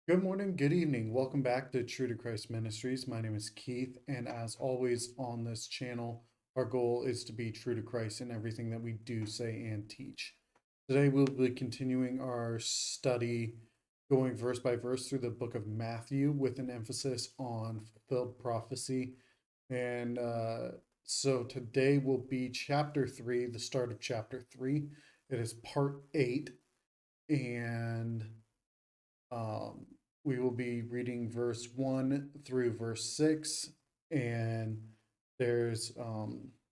Good morning, good evening. Welcome back to True to Christ Ministries. My name is Keith, and as always on this channel, our goal is to be true to Christ in everything that we do, say, and teach. Today, we'll be continuing our study, going verse by verse through the book of Matthew with an emphasis on fulfilled prophecy. And so today will be chapter 3, the start of chapter 3. It is part 8, and um, we will be reading verse 1 through verse 6, and there's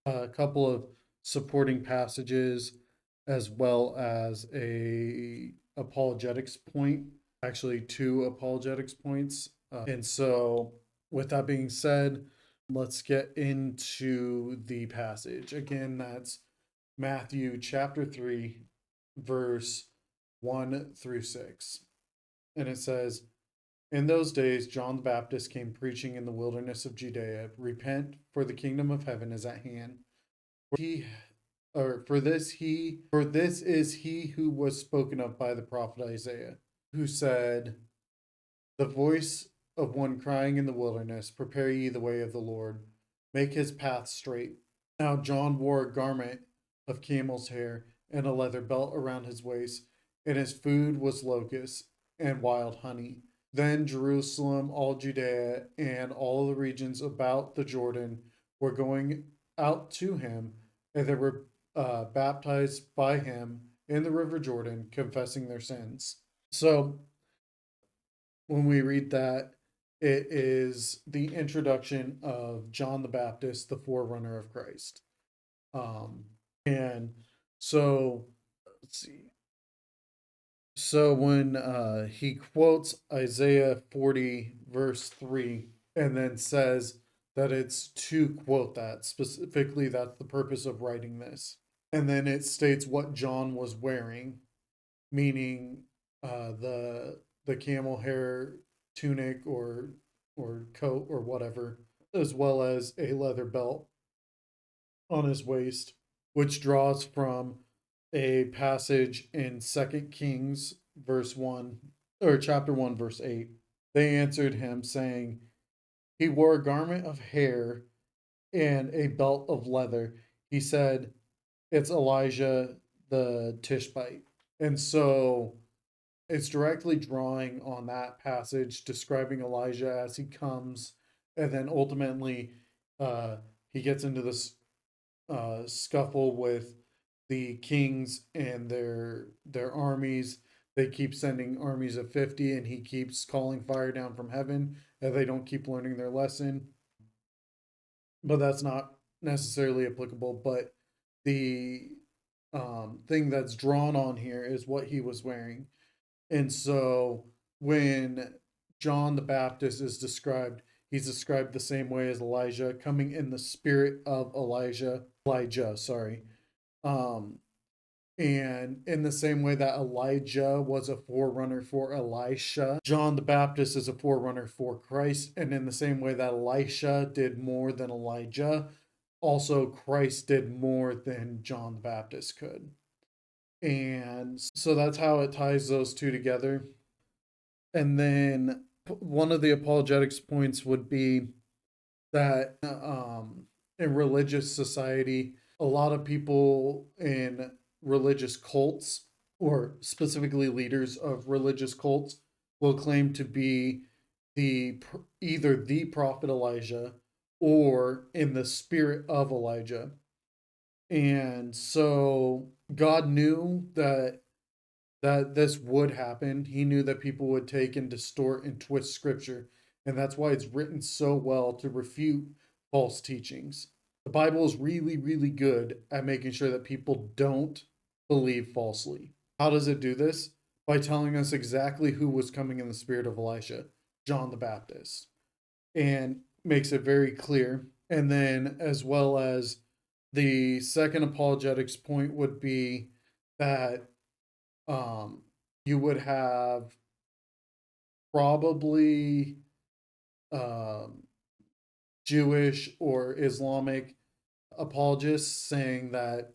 a couple of supporting passages as well as a apologetics point, actually two apologetics points. And so with that being said, let's get into the passage. Again, that's Matthew chapter 3, verse 1 through 6. And it says, in those days, John the Baptist came preaching in the wilderness of Judea, repent, for the kingdom of heaven is at hand. He, for this is he who was spoken of by the prophet Isaiah, who said, the voice of one crying in the wilderness, prepare ye the way of the Lord, make his path straight. Now John wore a garment of camel's hair and a leather belt around his waist, and his food was locusts and wild honey. Then Jerusalem, all Judea, and all the regions about the Jordan were going out to him, and they were baptized by him in the river Jordan, confessing their sins. So when we read that, it is the introduction of John the Baptist, the forerunner of Christ. And so let's see. So when he quotes Isaiah 40, verse 3, and then says that it's to quote that specifically, that's the purpose of writing this. And then it states what John was wearing, meaning the camel hair tunic or coat or whatever, as well as a leather belt on his waist, which draws from a passage in Second Kings verse 1 or chapter 1 verse 8. They answered him saying, he wore a garment of hair and a belt of leather. He said, it's Elijah the Tishbite. And so it's directly drawing on that passage describing Elijah as he comes, and then ultimately he gets into this scuffle with the kings and their armies. They keep sending armies of 50, and he keeps calling fire down from heaven, and they don't keep learning their lesson. But that's not necessarily applicable. But the thing that's drawn on here is what he was wearing. And so when John the Baptist is described, he's described the same way as Elijah, coming in the spirit of Elijah, sorry. Um, and in the same way that Elijah was a forerunner for Elisha, John the Baptist is a forerunner for Christ. And in the same way that Elisha did more than Elijah, also Christ did more than John the Baptist could. And so that's how it ties those two together. And then one of the apologetics points would be that in religious society, a lot of people in religious cults, or specifically leaders of religious cults, will claim to be either the prophet Elijah or in the spirit of Elijah. And so God knew that this would happen. He knew that people would take and distort and twist scripture. And that's why it's written so well to refute false teachings. The Bible is really, really good at making sure that people don't believe falsely. How does it do this? By telling us exactly who was coming in the spirit of Elisha, John the Baptist, and makes it very clear. And then, as well as the second apologetics point, would be that um, you would have probably um, Jewish or Islamic apologists saying that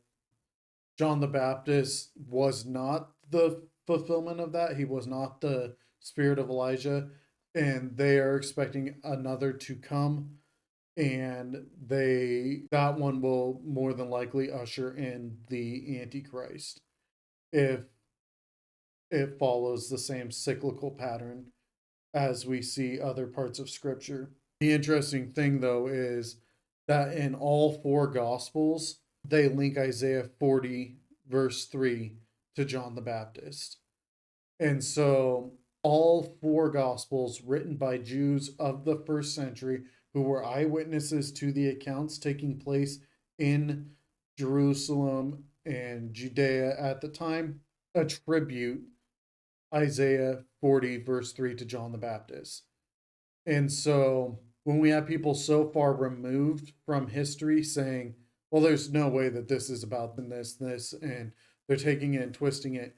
John the Baptist was not the fulfillment of that. He was not the spirit of Elijah, and they are expecting another to come, and that one will more than likely usher in the Antichrist if it follows the same cyclical pattern as we see other parts of scripture. The interesting thing though is that in all four gospels they link Isaiah 40 verse 3 to John the Baptist. And so all four gospels written by Jews of the first century who were eyewitnesses to the accounts taking place in Jerusalem and Judea at the time attribute Isaiah 40 verse 3 to John the Baptist. And so when we have people so far removed from history saying, well, there's no way that this is about this, and they're taking it and twisting it,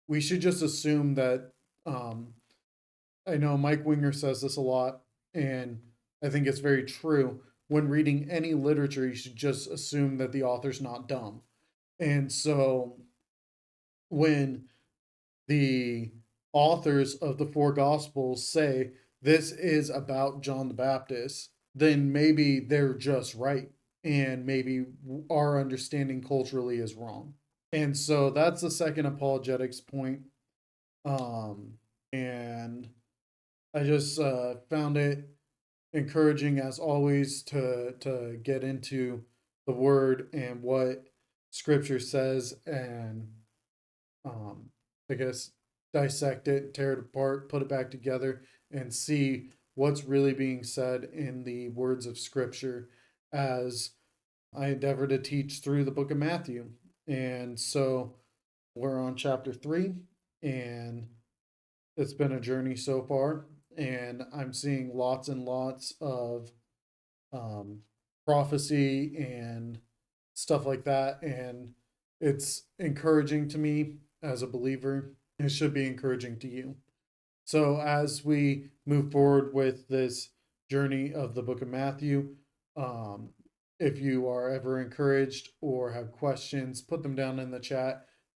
we should just assume that. I know Mike Winger says this a lot, and I think it's very true. When reading any literature, you should just assume that the author's not dumb. And so when the authors of the four gospels say this is about John the Baptist, then maybe they're just right. And maybe our understanding culturally is wrong. And so that's the second apologetics point. And I just found it encouraging, as always, to get into the word and what scripture says, and I guess dissect it, tear it apart, put it back together, and see what's really being said in the words of scripture as I endeavor to teach through the book of Matthew. And so we're on chapter 3, and it's been a journey so far, and I'm seeing lots and lots of um, prophecy and stuff like that, and it's encouraging to me as a believer. It should be encouraging to you. So as we move forward with this journey of the book of Matthew, um, if you are ever encouraged or have questions, put them down in the chat.